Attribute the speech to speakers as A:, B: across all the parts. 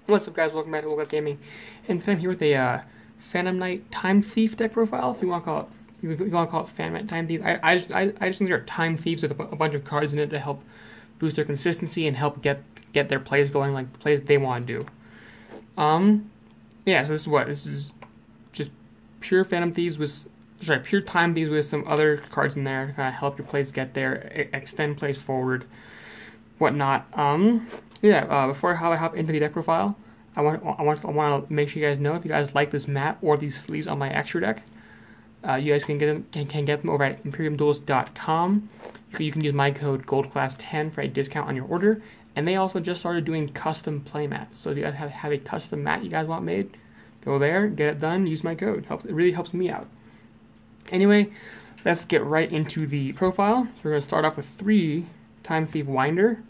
A: What's up, guys? Welcome back to GoldClassGaming. And today I'm here with a Phantom Knight Time Thief deck profile. If you want to call it, Phantom Knight Time Thief. I just think they're time thieves with a bunch of cards in it to help boost their consistency and help get their plays going, like the plays they want to do. Yeah. So this is just pure Phantom Thieves with pure Time Thieves with some other cards in there to kind of help your plays get there, extend plays forward, whatnot. Before I hop into the deck profile, I want to make sure you guys know if you guys like this mat or these sleeves on my extra deck, you guys can get them over at ImperiumDuels.com. You can use my code GoldClass10 for a discount on your order, and they also just started doing custom play mats. So if you guys have a custom mat you guys want made, go there, get it done, use my code. It really helps me out. Anyway, let's get right into the profile. So we're going to start off with 3 Time Thief Winder.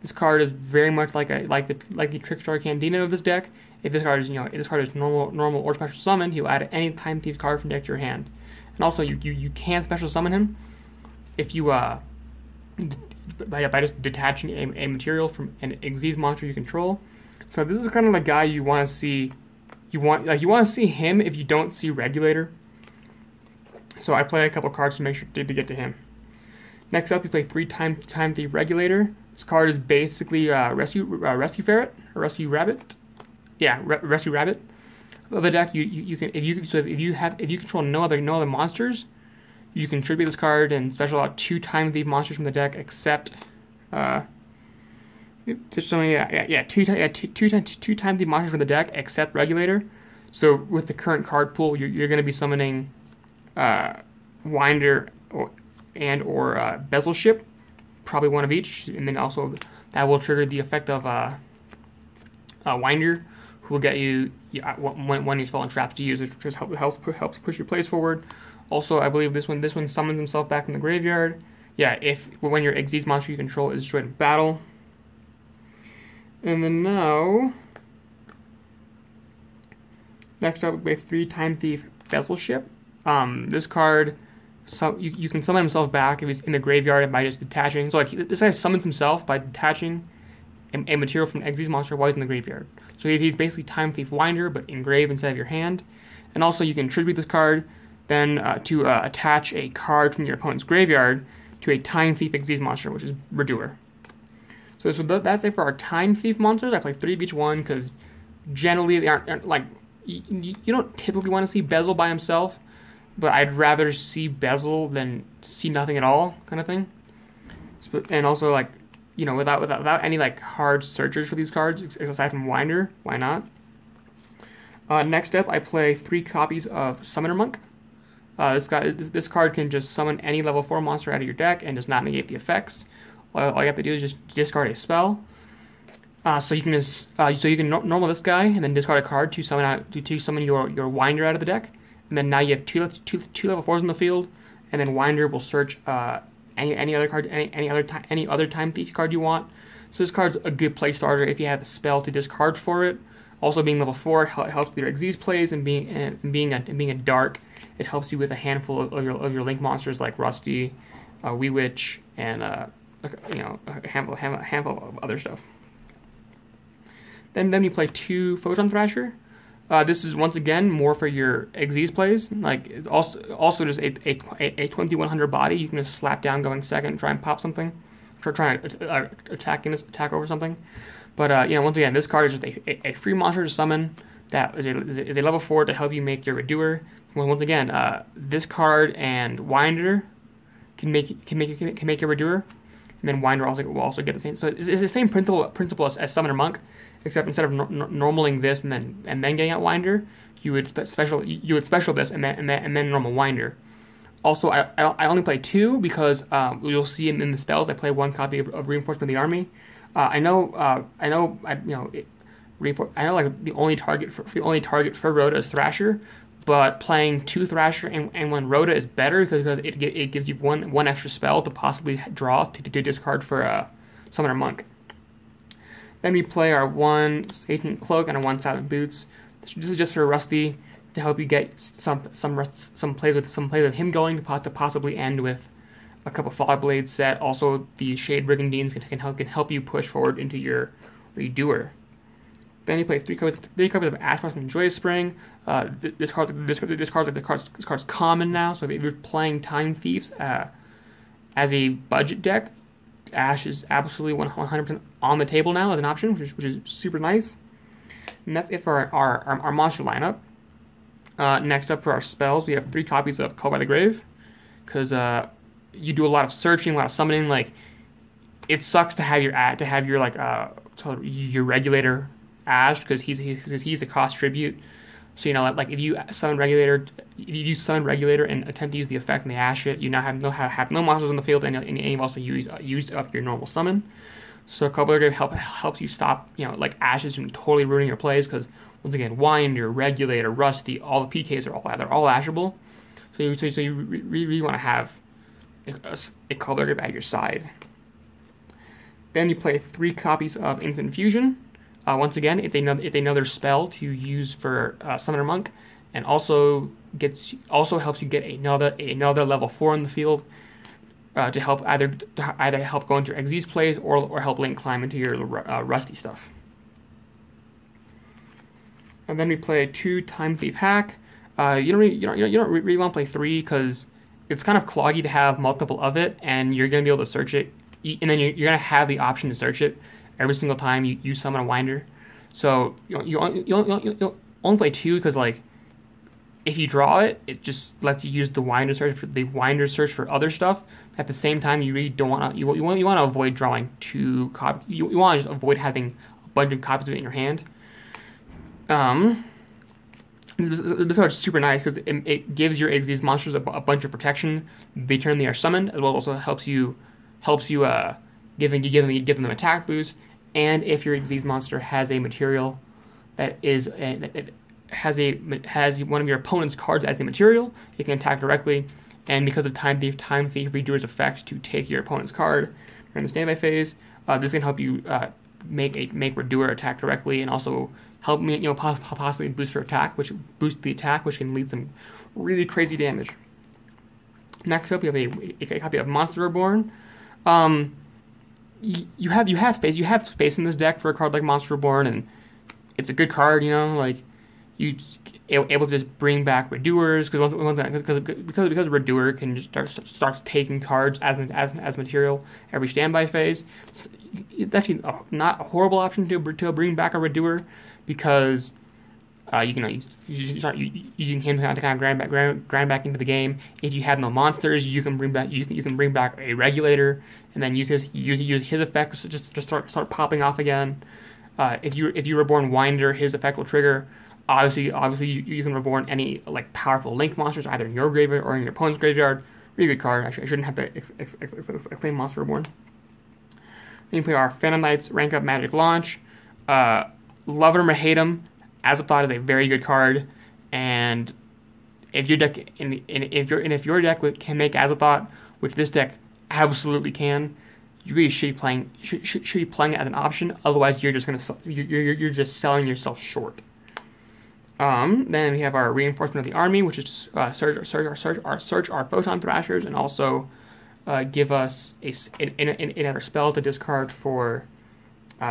A: This card is very much like the Trickstar Cantina of this deck. If this card is normal or special summoned, he'll add any Time Thief card from deck to your hand. And also you can special summon him if you by just detaching a material from an Xyz monster you control. So this is kind of the guy you want to see. You want to see him if you don't see Regulator. So I play a couple cards to make sure to get to him. Next up, you play 3 Time Thief Regulator. This card is basically Rescue Ferret or Rescue Rabbit. Yeah, Rescue Rabbit. Of the deck, if you control no other monsters, you can tribute this card and special out 2 Time Thief monsters from the deck, except two Time Thief monsters from the deck, except Regulator. So with the current card pool, you're going to be summoning Winder or Bezel Ship, probably one of each, and then also that will trigger the effect of Winder, who will get you when you spell and traps to use, which just helps push your plays forward. Also, I believe this one summons himself back in the graveyard. Yeah, when your Xyz monster you control is destroyed in battle. And then now, next up we have 3 Time Thief Bezel Ship. This card, so you can summon himself back if he's in the graveyard by just detaching. So this guy summons himself by detaching a material from an Xyz monster while he's in the graveyard. So he's basically Time Thief Winder, but engraved instead of your hand. And also you can tribute this card, then to attach a card from your opponent's graveyard to a Time Thief Xyz monster, which is Redoer. So that's it for our Time Thief monsters. I play 3 of each one because generally they aren't like you don't typically want to see Bezel by himself. But I'd rather see Bezel than see nothing at all, kind of thing. And also, without any hard searchers for these cards aside from Winder, why not? Next up, I play 3 copies of Summoner Monk. This card can just summon any level 4 monster out of your deck and does not negate the effects. All you have to do is just discard a spell. So you can normal this guy and then discard a card to summon your Winder out of the deck. And then now you have two level 4s in the field, and then Winder will search any other card, any other Time Thief card you want. So this card's a good play starter if you have a spell to discard for it. Also, being level 4 helps with your Xyz plays, and being a dark, it helps you with a handful of your Link monsters like Rusty, Wee Witch, and a handful of other stuff. Then you play 2 Photon Thrasher. This is once again more for your Xyz plays. It's also just a 2100 body. You can just slap down going second, try and pop something, try to attack over something. But once again, this card is just a free monster to summon that is a level 4 to help you make your Redoer. Once again, this card and Winder can make your Redoer, and then Winder will also get the same. So it's the same principle as Summoner Monk. Except instead of normaling this and then getting out Winder, you would special this and then normal Winder. Also, I only play 2 because you'll see in the spells I play 1 copy of Reinforcement of the Army. I know the only target for Rhoda is Thrasher, but playing 2 Thrasher and 1 Rhoda is better because it gives you one extra spell to possibly draw to discard for Summoner Monk. Then we play our 1 Satan Cloak and our 1 Silent Boots. This is just for Rusty to help you get some plays with him going to possibly end with a couple Fog Blades set. Also, the Shade Brigandines can help you push forward into your Redoer. Then you play three copies of Ash Blossom Joyous Spring. This card's common now, so if you're playing Time Thieves as a budget deck, Ash is absolutely 100% on the table now as an option, which is super nice. And that's it for our monster lineup. Next up for our spells, we have 3 copies of Call by the Grave, because you do a lot of searching, a lot of summoning. Like, it sucks to have your regulator Ash, because he's a cost tribute. So like if you summon regulator, and attempt to use the effect and they Ash it, you now have no monsters on the field, and you've also used up your normal summon. So Call by the Grave helps you stop like Ashes from totally ruining your plays, because once again, Winder, Regulator, Rusty, all the PKs they're all Ashable. So you really want to have a Call by the Grave at your side. Then you play 3 copies of Instant Fusion. Once again, it's another spell to use for Summoner Monk, and also helps you get another level 4 in the field to help either help go into your Xyz plays or help Link climb into your Rusty stuff. And then we play 2 Time Thief Hack. You don't really want to play 3, because it's kind of cloggy to have multiple of it, and you're going to be able to search it, and then you're going to have the option to search it every single time you summon a Winder. So you only play 2, because like if you draw it, it just lets you use the Winder search for other stuff. At the same time, you really don't want to. You want to avoid drawing 2 copies. You want to just avoid having a bunch of copies of it in your hand. This card's super nice because it gives your Xyz monsters a bunch of protection the turn they are summoned, as well as also helps you give them an attack boost. And if your Xyz monster has a material that has one of your opponent's cards as a material, it can attack directly. And because of Time Thief Redoer's effect to take your opponent's card during the standby phase, this can help you make Redoer attack directly, and also help me possibly boost your attack, which can lead some really crazy damage. Next up, we have a copy of Monster Reborn. You have space in this deck for a card like Monster Reborn, and it's a good card. Like you able to just bring back Redoers, because Redoer can just starts taking cards as material every standby phase. It's actually not a horrible option to bring back a Redoer, because you can kind of grind back into the game. If you have no monsters, you can bring back a Regulator, and then use his effect to just start popping off again. If you reborn Winder, his effect will trigger. Obviously you can reborn any like powerful Link monsters either in your graveyard or in your opponent's graveyard. Really good card. Actually, I shouldn't have to exclaim Monster Reborn. Then you play our Phantom Knights Rank Up Magic Launch. Love him or hate him, Azathoth is a very good card, and if your deck can make Azathoth, which this deck absolutely can, you really should be playing it as an option. Otherwise, you're just selling yourself short. Then we have our Reinforcement of the Army, which is search our Photon Thrashers, and also give us another spell to discard for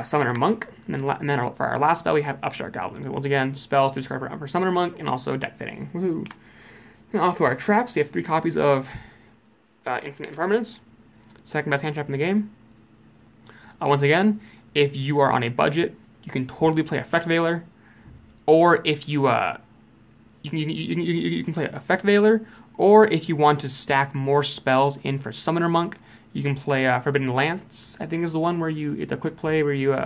A: Summoner Monk. And then for our last spell, we have Upstart Goblin. Once again, spells to discard for Summoner Monk, and also deck fitting. Woohoo! And off to our traps, we have 3 copies of Infinite Impermanence, second best hand trap in the game. Once again, if you are on a budget, you can totally play Effect Veiler, or if you can play Effect Veiler, or if you want to stack more spells in for Summoner Monk, you can play Forbidden Lance. I think is the one where it's a quick play where you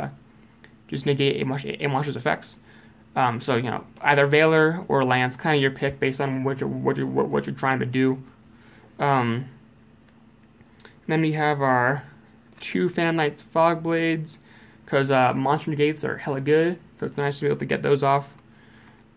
A: just negate a monster's effects. So either Veiler or Lance, kind of your pick based on what you're trying to do. Then we have our 2 Phantom Knights Fog Blades, because monster negates are hella good, so it's nice to be able to get those off.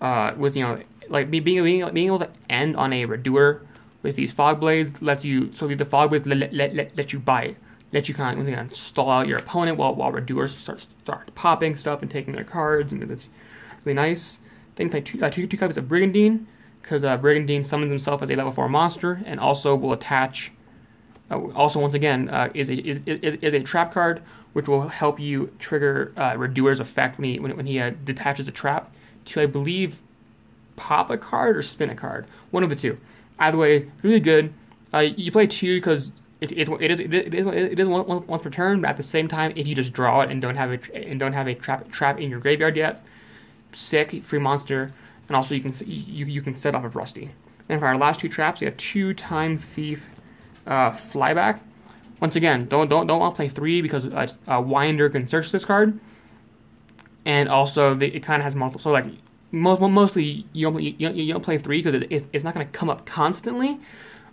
A: Like being able to end on a Redoer with these Fog Blades lets you. So the Fog Blades let you bite, let you kind of stall out your opponent while Redoers start popping stuff and taking their cards, and it's really nice. Then play two copies of Brigandine, because Brigandine summons himself as a level 4 monster, and also will attach Also, once again, is a trap card, which will help you trigger Redoer's effect when he detaches a trap to, I believe, pop a card or spin a card. One of the two. Either way, really good. You play 2 because it is once per turn, but at the same time, if you just draw it and don't have a trap in your graveyard yet, sick, free monster, and also you can set off of Rusty. And for our last 2 traps, we have 2 Time Thief Flyback. Once again, don't want to play 3 because Winder can search this card, and also it kind of has multiple. So like mostly you don't play 3 because it's not going to come up constantly,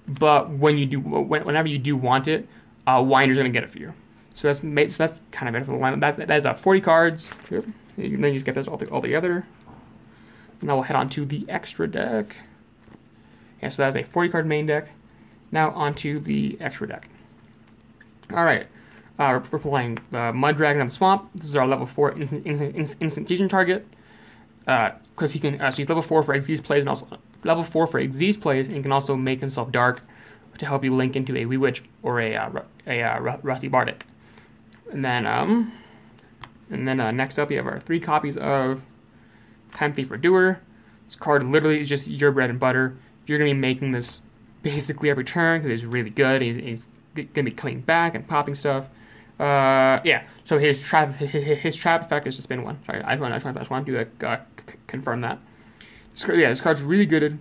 A: but whenever you do want it, Winder's going to get it for you. So that's kind of it for the lineup. That is 40 cards. Then you just get those all together. Now we'll head on to the extra deck. Yeah, so that's a 40 card main deck. Now onto the extra deck. Alright, we're playing Mud Dragon of the Swamp. This is our level 4 instant fusion target. Because he can, so he's level 4 for Xyz plays, and also level 4 for Xyz plays, and he can also make himself dark to help you link into a Wee Witch or a Rusty Bardic. And then next up, you have our 3 copies of Time Thief Redoer. This card literally is just your bread and butter. You're going to be making this basically every turn because he's really good. He's going to be coming back and popping stuff. Yeah, so his trap effect is to spin 1. Sorry, I just want to confirm that. This card's really good.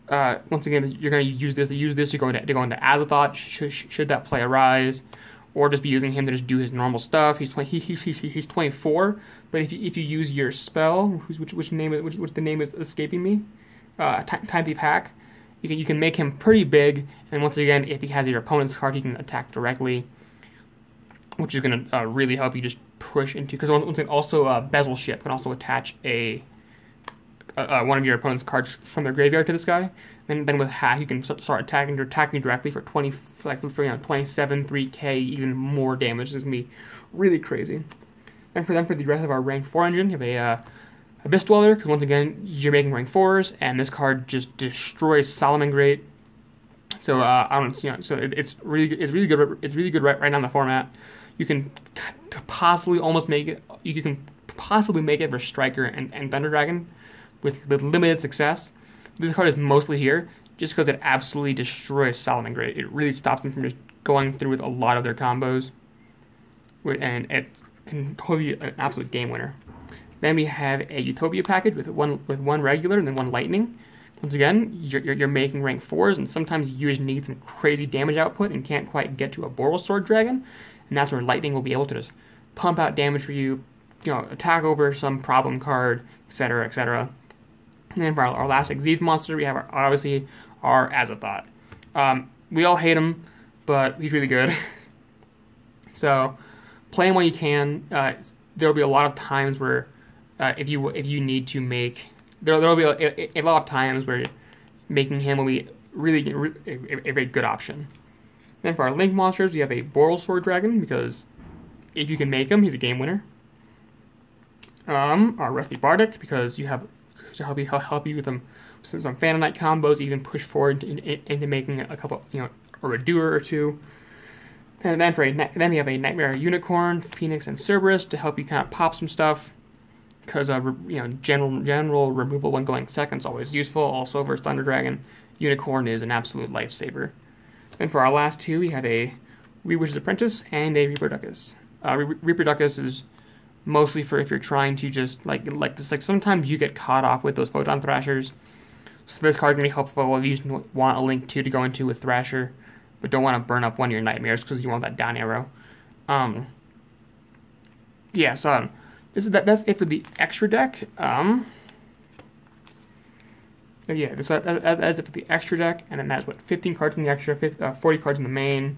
A: Once again, you're going to use this to go into Azathoth should that play arise, or just be using him to just do his normal stuff. He's 24, but if you use your spell, which the name is escaping me, Time Thief Hack, you can make him pretty big. And once again, if he has your opponent's card, he can attack directly, which is going to really help you just push into. Because also Bezel Ship can also attach one of your opponent's cards from their graveyard to this guy. And then with Hack, you can start attacking directly for 27, 3k, even more damage. This is going to be really crazy. And for the rest of our rank 4 engine, you have a Abyss Dweller, because once again, you're making rank 4s, and this card just destroys Solomon Great. So so it's really good. It's really good right now in the format. You can possibly almost make it. You can possibly make it for Striker and Thunder Dragon with limited success. This card is mostly here just because it absolutely destroys Solomon Great. It really stops them from just going through with a lot of their combos, and it can totally be an absolute game winner. Then we have a Utopia package with one regular and then 1 lightning. Once again, you're making rank 4s, and sometimes you just need some crazy damage output and can't quite get to a Boral Sword Dragon, and that's where lightning will be able to just pump out damage for you, attack over some problem card, etc., etc. And then for our last Xyz monster, we have obviously our Azathoth. We all hate him, but he's really good. So play him when you can. There will be a lot of times where if you need to make, there will be a lot of times where making him will be really a very good option. Then for our Link monsters, we have a Boral Sword Dragon, because if you can make him, he's a game winner. Our Rusty Bardic, because you have to help you with some Phantom Knight combos, even push forward into making a couple, a Redoer or 2. And then we have a Nightmare Unicorn, Phoenix, and Cerberus to help you kind of pop some stuff. Because general removal when going second is always useful. Also versus Thunder Dragon, Unicorn is an absolute lifesaver. Then for our last 2, we have a Wee Witch's Apprentice and a Reaper Duckus. Reaper Duckus is mostly for if you're trying to just sometimes you get caught off with those Photon Thrashers. So this card can be helpful if you just want a Link 2 to go into with Thrasher, but don't want to burn up one of your Nightmares because you want that down arrow. Yeah, so that's it for the extra deck. Yeah, that's it for the extra deck, and then that's 15 cards in the extra, 40 cards in the main.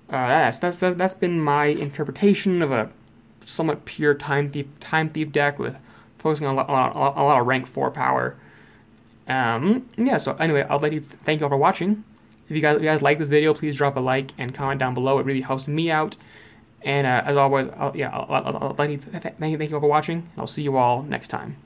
A: That's been my interpretation of a somewhat pure Time Thief deck with focusing on a lot of rank 4 power. Yeah. So anyway, I'll thank you all for watching. If you guys like this video, please drop a like and comment down below. It really helps me out. And as always, I'll thank you all for watching. I'll see you all next time.